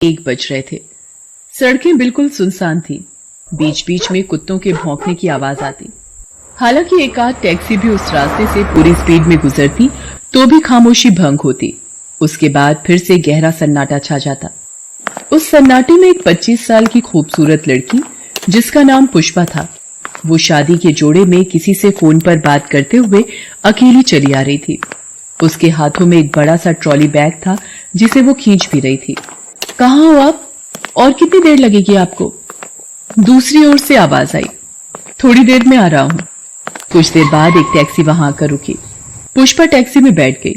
1 बज रहे थे। सड़कें बिल्कुल सुनसान थी। बीच बीच में कुत्तों के भौंकने की आवाज आती। हालांकि एक आध टैक्सी भी उस रास्ते से पूरी स्पीड में गुजरती तो भी खामोशी भंग होती। उसके बाद फिर से गहरा सन्नाटा छा जाता। उस सन्नाटे में एक 25 साल की खूबसूरत लड़की जिसका नाम पुष्पा था, वो शादी के जोड़े में किसी से फोन पर बात करते हुए अकेली चली आ रही थी। उसके हाथों में एक बड़ा सा ट्रॉली बैग था जिसे वो खींच भी रही थी। कहाँ हो आप? और कितनी देर लगेगी आपको? दूसरी ओर से आवाज आई। थोड़ी देर में आ रहा हूं। कुछ देर बाद एक टैक्सी वहां आकर रुकी। पुष्पा टैक्सी में बैठ गई।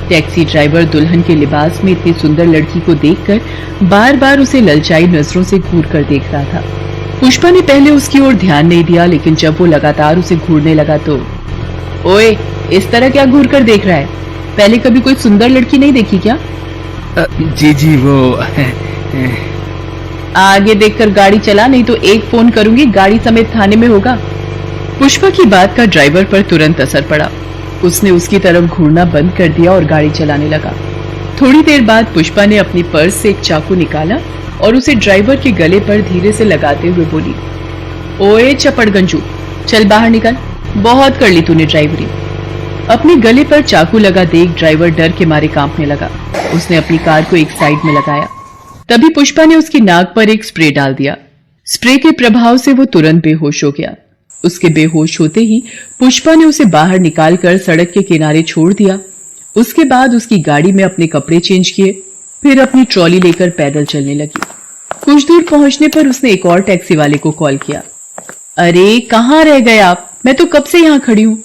टैक्सी ड्राइवर दुल्हन के लिबास में इतनी सुंदर लड़की को देखकर बार बार उसे ललचाई नजरों से घूर कर देख रहा था। पुष्पा ने पहले उसकी ओर ध्यान नहीं दिया, लेकिन जब वो लगातार उसे घूरने लगा तो ओए, इस तरह क्या घूर कर देख रहा है? पहले कभी कोई सुंदर लड़की नहीं देखी क्या? जी वो आगे देखकर गाड़ी चला, नहीं तो एक फोन करूंगी, गाड़ी समेत थाने में होगा। पुष्पा की बात का ड्राइवर पर तुरंत असर पड़ा। उसने उसकी तरफ घूरना बंद कर दिया और गाड़ी चलाने लगा। थोड़ी देर बाद पुष्पा ने अपनी पर्स से एक चाकू निकाला और उसे ड्राइवर के गले पर धीरे से लगाते हुए बोली, ओए चपड़गंजू, चल बाहर निकल, बहुत कर ली तूने ड्राइवरी। अपने गले पर चाकू लगा देख ड्राइवर डर के मारे कांपने लगा। उसने अपनी कार को एक साइड में लगाया। तभी पुष्पा ने उसकी नाक पर एक स्प्रे डाल दिया। स्प्रे के प्रभाव से वो तुरंत बेहोश हो गया। उसके बेहोश होते ही पुष्पा ने उसे बाहर निकालकर सड़क के किनारे छोड़ दिया। उसके बाद उसकी गाड़ी में अपने कपड़े चेंज किए, फिर अपनी ट्रॉली लेकर पैदल चलने लगी। कुछ दूर पहुंचने पर उसने एक और टैक्सी वाले को कॉल किया। अरे कहाँ रह गए आप? मैं तो कब से यहाँ खड़ी हूँ।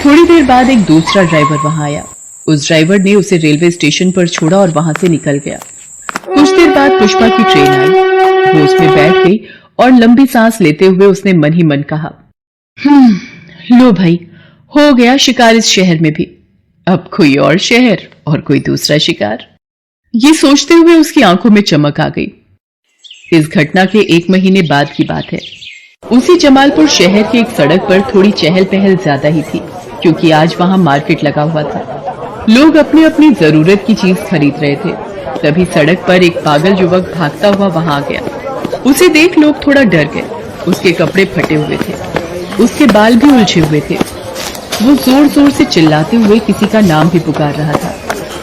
थोड़ी देर बाद एक दूसरा ड्राइवर वहां आया। उस ड्राइवर ने उसे रेलवे स्टेशन पर छोड़ा और वहां से निकल गया। कुछ देर बाद पुष्पा की ट्रेन आई। वो उसमें बैठ गई और लंबी सांस लेते हुए उसने मन ही मन कहा, लो भाई, हो गया शिकार इस शहर में भी। अब कोई और शहर और कोई दूसरा शिकार। ये सोचते हुए उसकी आंखों में चमक आ गई। इस घटना के 1 महीने बाद की बात है। उसी जमालपुर शहर की एक सड़क पर थोड़ी चहल पहल ज्यादा ही थी, क्योंकि आज वहां मार्केट लगा हुआ था। लोग अपनी अपनी जरूरत की चीज खरीद रहे थे। तभी सड़क पर एक पागल युवक भागता हुआ वहां आ गया। उसे देख लोग थोड़ा डर गए। उसके कपड़े फटे हुए थे, उसके बाल भी उलझे हुए थे। वो जोर जोर से चिल्लाते हुए किसी का नाम भी पुकार रहा था।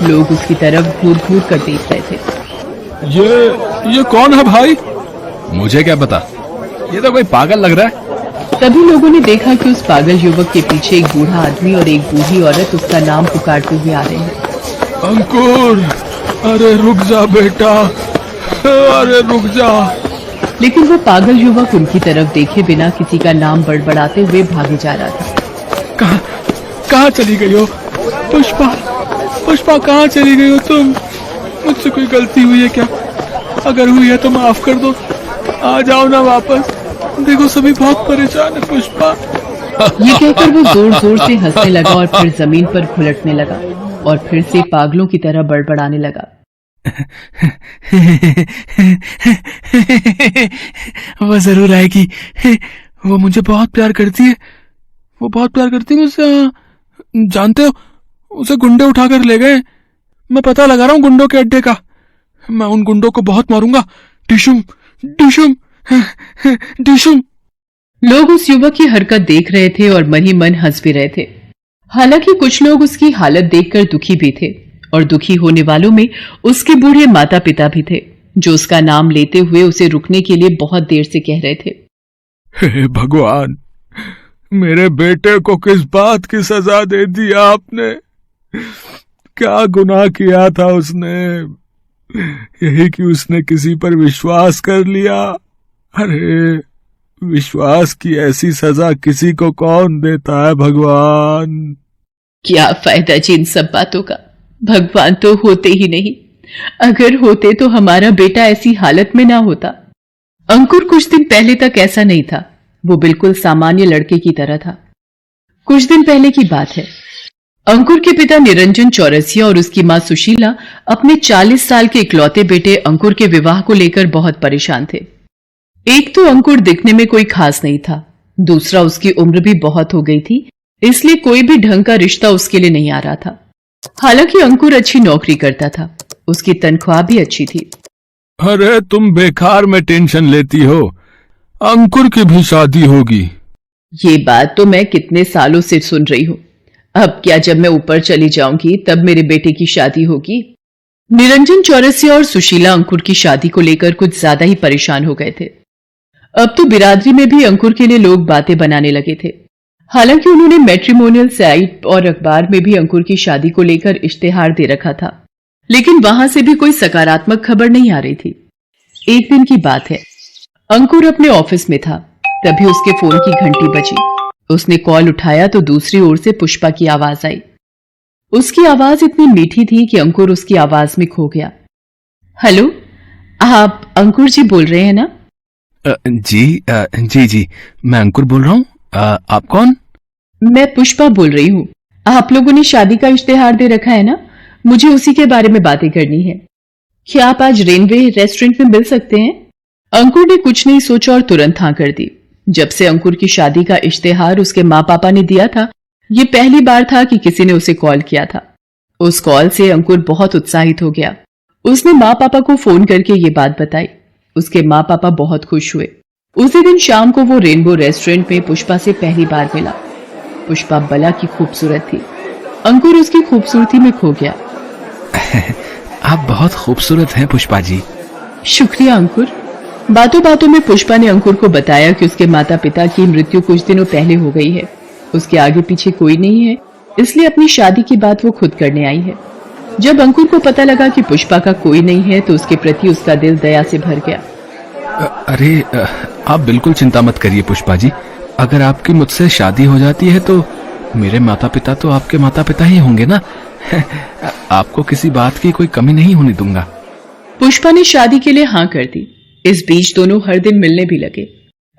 लोग उसकी तरफ घूर घूर कर देख रहे थे। ये कौन है भाई? मुझे क्या पता, ये तो कोई पागल लग रहा है। तभी लोगों ने देखा कि उस पागल युवक के पीछे एक बूढ़ा आदमी और एक बूढ़ी औरत उसका नाम पुकारते हुए आ रहे हैं। अंकुर, अरे रुक जा बेटा, अरे रुक जा। लेकिन वो पागल युवक उनकी तरफ देखे बिना किसी का नाम बड़बड़ाते हुए भागे जा रहा था। कहाँ चली गई हो पुष्पा? पुष्पा कहाँ चली गई हो तुम? मुझसे कोई गलती हुई है क्या? अगर हुई है तो माफ कर दो, आ जाओ ना वापस। देखो सभी बहुत परेशान है पुष्पा। ये कहकर वो जोर जोर से हंसने लगा और फिर जमीन पर घुलटने लगा और फिर से पागलों की तरह बड़बड़ाने लगा। वो जरूर आएगी। वो मुझे बहुत प्यार करती है। वो बहुत प्यार करती है मुझसे। जानते हो, उसे गुंडे उठाकर ले गए। मैं पता लगा रहा हूँ गुंडों के अड्डे का। मैं उन गुंडों को बहुत मारूंगा। डिशुम डिशुम डिशुम। लोग उस युवक की हरकत देख रहे थे और मन ही मन हंस भी रहे थे। हालांकि कुछ लोग उसकी हालत देखकर दुखी भी थे और दुखी होने वालों में उसके बूढ़े माता पिता भी थे, जो उसका नाम लेते हुए उसे रुकने के लिए बहुत देर से कह रहे थे। हे भगवान, मेरे बेटे को किस बात की सजा दे दी आपने? क्या गुनाह किया था उसने? यही कि उसने किसी पर विश्वास कर लिया। अरे विश्वास की ऐसी सजा किसी को कौन देता है भगवान? क्या फायदा जी इन सब बातों का? भगवान तो होते ही नहीं। अगर होते तो हमारा बेटा ऐसी हालत में ना होता। अंकुर कुछ दिन पहले तक ऐसा नहीं था। वो बिल्कुल सामान्य लड़के की तरह था। कुछ दिन पहले की बात है। अंकुर के पिता निरंजन चौरसिया और उसकी मां सुशीला अपने 40 साल के इकलौते बेटे अंकुर के विवाह को लेकर बहुत परेशान थे। एक तो अंकुर दिखने में कोई खास नहीं था, दूसरा उसकी उम्र भी बहुत हो गई थी, इसलिए कोई भी ढंग का रिश्ता उसके लिए नहीं आ रहा था। हालांकि अंकुर अच्छी नौकरी करता था, उसकी तनख्वाह भी अच्छी थी। अरे तुम बेकार में टेंशन लेती हो, अंकुर की भी शादी होगी। ये बात तो मैं कितने सालों से सुन रही हूं। अब क्या जब मैं ऊपर चली जाऊंगी तब मेरे बेटे की शादी होगी? निरंजन चौरसिया और सुशीला अंकुर की शादी को लेकर कुछ ज्यादा ही परेशान हो गए थे। अब तो बिरादरी में भी अंकुर के लिए लोग बातें बनाने लगे थे। हालांकि उन्होंने मैट्रिमोनियल साइट और अखबार में भी अंकुर की शादी को लेकर इश्तेहार दे रखा था, लेकिन वहां से भी कोई सकारात्मक खबर नहीं आ रही थी। एक दिन की बात है, अंकुर अपने ऑफिस में था, तभी उसके फोन की घंटी बजी। उसने कॉल उठाया तो दूसरी ओर से पुष्पा की आवाज आई। उसकी आवाज इतनी मीठी थी कि अंकुर उसकी आवाज में खो गया। हेलो, आप अंकुर जी बोल रहे हैं ना? जी, मैं अंकुर बोल रहा हूँ। आप कौन? मैं पुष्पा बोल रही हूँ। आप लोगों ने शादी का इश्तेहार दे रखा है ना, मुझे उसी के बारे में बातें करनी है। क्या आप आज रेनवे रेस्टोरेंट में मिल सकते हैं? अंकुर ने कुछ नहीं सोचा और तुरंत हाँ कर दी। जब से अंकुर की शादी का इश्तेहार उसके माँ पापा ने दिया था, ये पहली बार था कि किसी ने उसे कॉल किया था। उस कॉल से अंकुर बहुत उत्साहित हो गया। उसने माँ पापा को फोन करके ये बात बताई। उसके माँ पापा बहुत खुश हुए। उसी दिन शाम को वो रेनबो रेस्टोरेंट में पुष्पा से पहली बार मिला। पुष्पा बला की खूबसूरत थी। अंकुर उसकी खूबसूरती में खो गया। आप बहुत खूबसूरत हैं पुष्पा जी। शुक्रिया अंकुर। बातों बातों में पुष्पा ने अंकुर को बताया कि उसके माता पिता की मृत्यु कुछ दिनों पहले हो गई है। उसके आगे पीछे कोई नहीं है, इसलिए अपनी शादी की बात वो खुद करने आई है। जब अंकुर को पता लगा कि पुष्पा का कोई नहीं है तो उसके प्रति उसका दिल दया से भर गया। अरे आप बिल्कुल चिंता मत करिए पुष्पा जी। अगर आपकी मुझसे शादी हो जाती है तो मेरे माता पिता तो आपके माता पिता ही होंगे ना। आपको किसी बात की कोई कमी नहीं होने दूंगा। पुष्पा ने शादी के लिए हाँ कर दी। इस बीच दोनों हर दिन मिलने भी लगे।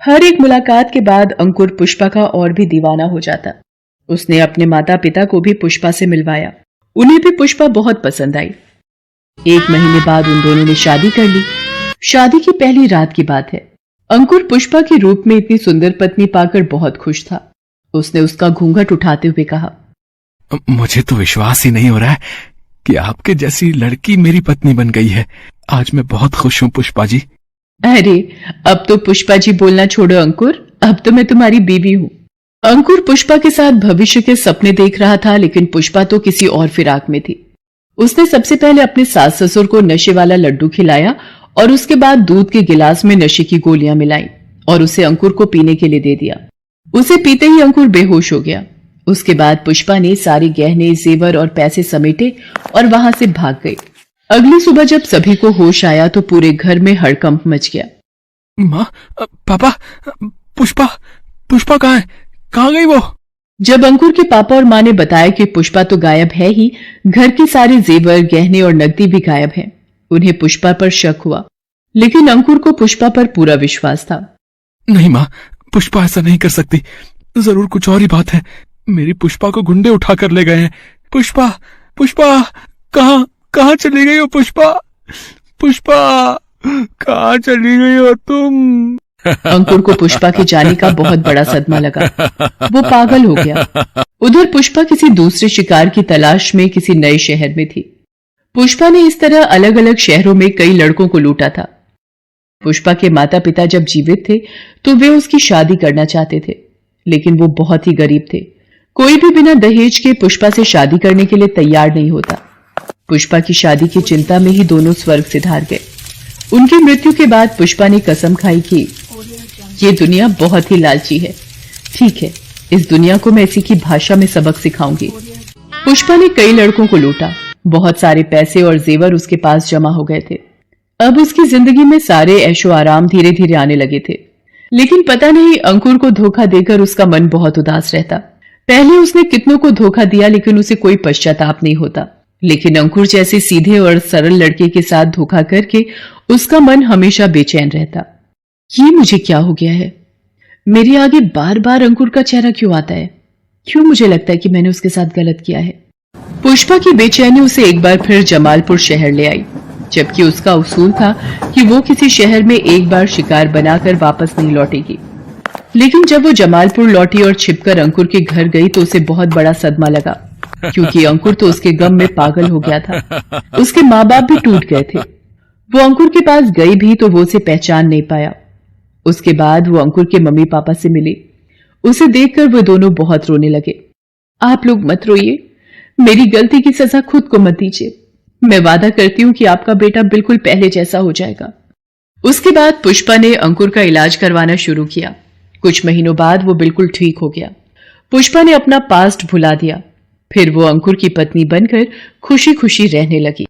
हर एक मुलाकात के बाद अंकुर पुष्पा का और भी दीवाना हो जाता। उसने अपने माता पिता को भी पुष्पा से मिलवाया। उन्हें भी पुष्पा बहुत पसंद आई। 1 महीने बाद उन दोनों ने शादी कर ली। शादी की पहली रात की बात है। अंकुर पुष्पा के रूप में इतनी सुंदर पत्नी पाकर बहुत खुश था। उसने उसका घूंघट उठाते हुए कहा, मुझे तो विश्वास ही नहीं हो रहा है कि आपके जैसी लड़की मेरी पत्नी बन गई है। आज मैं बहुत खुश हूँ पुष्पा जी। अरे अब तो पुष्पा जी बोलना छोड़ो अंकुर, अब तो मैं तुम्हारी बीवी हूँ। अंकुर पुष्पा के साथ भविष्य के सपने देख रहा था, लेकिन पुष्पा तो किसी और फिराक में थी। उसने सबसे पहले अपने सास ससुर को नशे वाला लड्डू खिलाया और उसके बाद दूध के गिलास में नशे की गोलियां मिलाई और उसे अंकुर को पीने के लिए दे दिया। उसे पीते ही अंकुर बेहोश हो गया। उसके बाद पुष्पा ने सारे गहने, जेवर और पैसे समेटे और वहां से भाग गई। अगली सुबह जब सभी को होश आया तो पूरे घर में हड़कंप मच गया। माँ, पापा, पुष्पा कहाँ है? कहाँ गई वो? जब अंकुर के पापा और माँ ने बताया कि पुष्पा तो गायब है ही, घर के सारे जेवर, गहने और नकदी भी गायब हैं। उन्हें पुष्पा पर शक हुआ, लेकिन अंकुर को पुष्पा पर पूरा विश्वास था। नहीं माँ, पुष्पा ऐसा नहीं कर सकती। जरूर कुछ और ही बात है। मेरी पुष्पा को गुंडे उठा कर ले गए हैं। पुष्पा कहाँ चली गई हो? पुष्पा कहाँ चली गई हो तुम? अंकुर को पुष्पा के जाने का बहुत बड़ा सदमा लगा। वो पागल हो गया। उधर पुष्पा किसी दूसरे शिकार की तलाश में किसी नए शहर में थी। पुष्पा ने इस तरह अलग अलग शहरों में कई लड़कों को लूटा था। पुष्पा के माता पिता जब जीवित थे तो वे उसकी शादी करना चाहते थे, लेकिन वो बहुत ही गरीब थे। कोई भी बिना दहेज के पुष्पा से शादी करने के लिए तैयार नहीं होता। पुष्पा की शादी की चिंता में ही दोनों स्वर्ग सिधार गए। उनकी मृत्यु के बाद पुष्पा ने कसम खाई कि ये दुनिया बहुत ही लालची है। ठीक है, इस दुनिया को मैं इसी की भाषा में सबक सिखाऊंगी। पुष्पा ने कई लड़कों को लूटा। बहुत सारे पैसे और जेवर उसके पास जमा हो गए थे। अब उसकी जिंदगी में सारे ऐशो आराम धीरे धीरे आने लगे थे। लेकिन पता नहीं अंकुर को धोखा देकर उसका मन बहुत उदास रहता। पहले उसने कितनों को धोखा दिया, लेकिन उसे कोई पश्चाताप नहीं होता। लेकिन अंकुर जैसे सीधे और सरल लड़के के साथ धोखा करके उसका मन हमेशा बेचैन रहता। ये मुझे क्या हो गया है? मेरे आगे बार बार अंकुर का चेहरा क्यों आता है? क्यों मुझे लगता है कि मैंने उसके साथ गलत किया है? पुष्पा की बेचैनी उसे एक बार फिर जमालपुर शहर ले आई, जबकि उसका उसूल था कि वो किसी शहर में एक बार शिकार बनाकर वापस नहीं लौटेगी। लेकिन जब वो जमालपुर लौटी और छिपकर अंकुर के घर गई तो उसे बहुत बड़ा सदमा लगा, क्योंकि अंकुर तो उसके गम में पागल हो गया था। उसके माँ बाप भी टूट गए थे। वो अंकुर के पास गई भी तो वो उसे पहचान नहीं पाया। उसके बाद वो अंकुर के मम्मी पापा से मिली। उसे देखकर वो दोनों बहुत रोने लगे। आप लोग मत रोइए, मेरी गलती की सजा खुद को मत दीजिए। मैं वादा करती हूं कि आपका बेटा बिल्कुल पहले जैसा हो जाएगा। उसके बाद पुष्पा ने अंकुर का इलाज करवाना शुरू किया। कुछ महीनों बाद वो बिल्कुल ठीक हो गया। पुष्पा ने अपना पास्ट भुला दिया। फिर वो अंकुर की पत्नी बनकर खुशी खुशी रहने लगी।